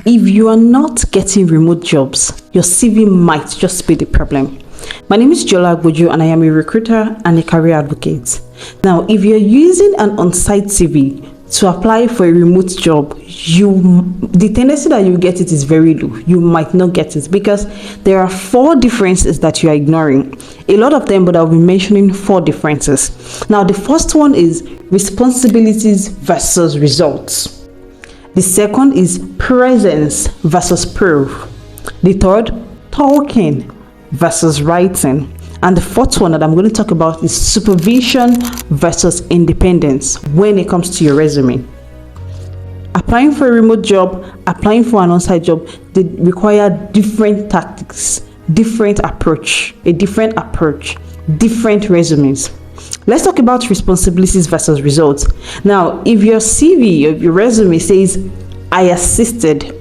If you are not getting remote jobs, your CV might just be the problem. My name is Jola Agboju and I am a recruiter and a career advocate. Now, if you're using an on-site CV to apply for a remote job, the tendency that you get it is very low. You might not get it because there are 4 differences that you are ignoring. A lot of them, but I'll be mentioning 4 differences. Now, the first one is responsibilities versus results. The second is presence versus proof. The third, talking versus writing. And the fourth one that I'm going to talk about is supervision versus independence when it comes to your resume. Applying for a remote job, applying for an on-site job, they require different tactics, different approach, different resumes. Let's talk about responsibilities versus results. Now, if your CV, or your resume says, I assisted,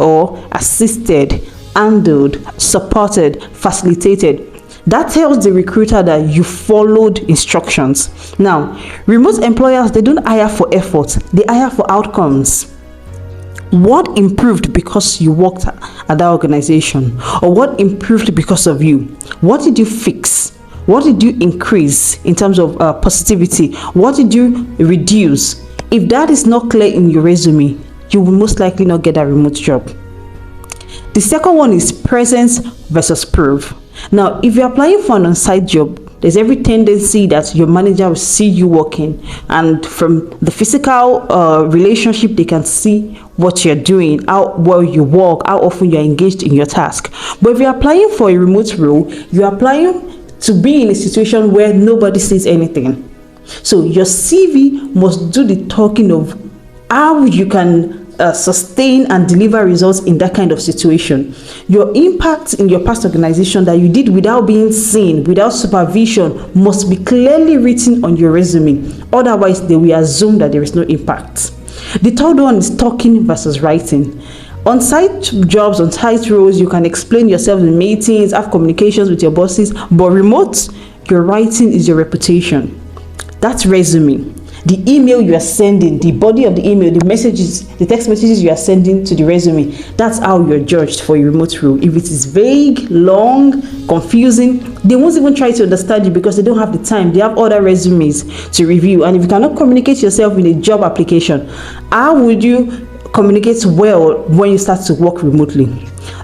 handled, supported, facilitated, that tells the recruiter that you followed instructions. Now, remote employers, they don't hire for effort, they hire for outcomes. What improved because you worked at that organization? Or what improved because of you? What did you fix? What did you increase in terms of positivity? What did you reduce? If that is not clear in your resume, you will most likely not get a remote job. The second one is presence versus proof. Now, if you're applying for an on-site job, there's every tendency that your manager will see you working, and from the physical relationship, they can see what you're doing, how well you work, how often you're engaged in your task. But if you're applying for a remote role, you're applying to be in a situation where nobody says anything. So your CV must do the talking of how you can sustain and deliver results in that kind of situation. Your impact in your past organization that you did without being seen, without supervision, must be clearly written on your resume. Otherwise, they will assume that there is no impact. The third one is talking versus writing. On-site jobs, on-site roles, you can explain yourself in meetings, have communications with your bosses, but remote, your writing is your reputation. That's resume. The email you are sending, the body of the email, the messages, the text messages you are sending to the resume, that's how you're judged for a remote role. If it is vague, long, confusing, they won't even try to understand you because they don't have the time. They have other resumes to review. And if you cannot communicate yourself in a job application, how would you communicate well when you start to work remotely?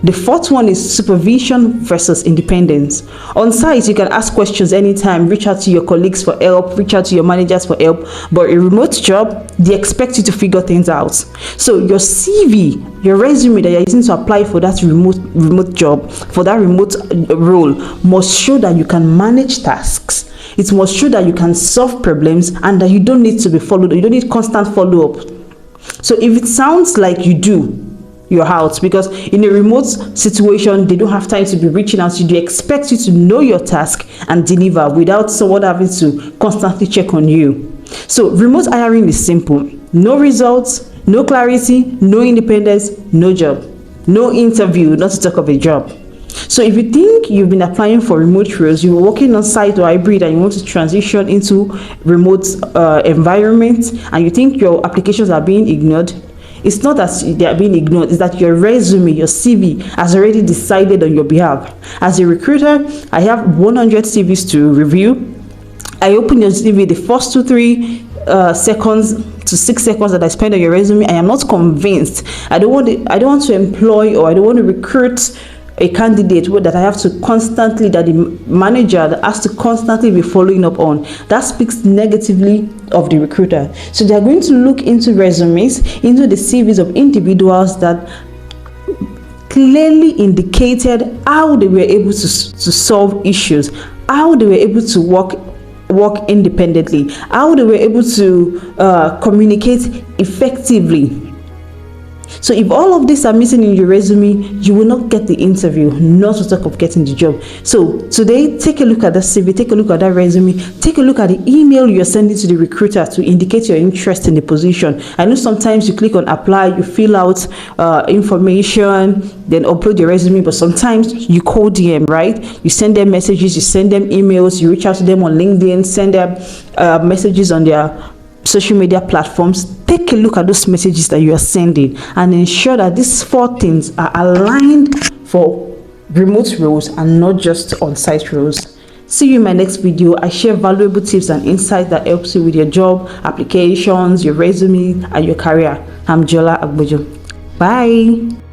The fourth one is supervision versus independence. On site, you can ask questions anytime, reach out to your colleagues for help, reach out to your managers for help, but a remote job, they expect you to figure things out. So your CV, your resume that you're using to apply for that remote job, for that remote role, must show that you can manage tasks. It must show that you can solve problems and that you don't need to be followed, you don't need constant follow-up. So if it sounds like you do, you're out, because in a remote situation, they don't have time to be reaching out to you. They expect you to know your task and deliver without someone having to constantly check on you. So remote hiring is simple. No results, no clarity, no independence, no job, no interview, not to talk of a job. So if you think you've been applying for remote roles, you're working on site or hybrid and you want to transition into remote environment, and you think your applications are being ignored, it's not that they are being ignored, it's that your resume, your CV has already decided on your behalf. As a recruiter, I have 100 CVs to review. I open your CV, the first 2-3 seconds to 6 seconds that I spend on your resume, I am not convinced. I don't want to employ, or I don't want to recruit a candidate that I have to constantly, that the manager that has to constantly be following up on. That speaks negatively of the recruiter. So they are going to look into resumes, into the CVs of individuals that clearly indicated how they were able to solve issues, how they were able to work independently, how they were able to communicate effectively. So if all of these are missing in your resume, you will not get the interview, not to talk of getting the job. So today, take a look at that CV, take a look at that resume, take a look at the email you're sending to the recruiter to indicate your interest in the position. I know sometimes you click on apply, you fill out information, then upload your resume, but sometimes you call them, right? You send them messages, you send them emails, you reach out to them on LinkedIn, send them messages on their social media platforms. take a look at those messages that you are sending and ensure that these 4 things are aligned for remote roles and not just on-site roles. See you in my next video. I share valuable tips and insights that helps you with your job applications, your resume, and your career. I'm Jola Agbojo. Bye.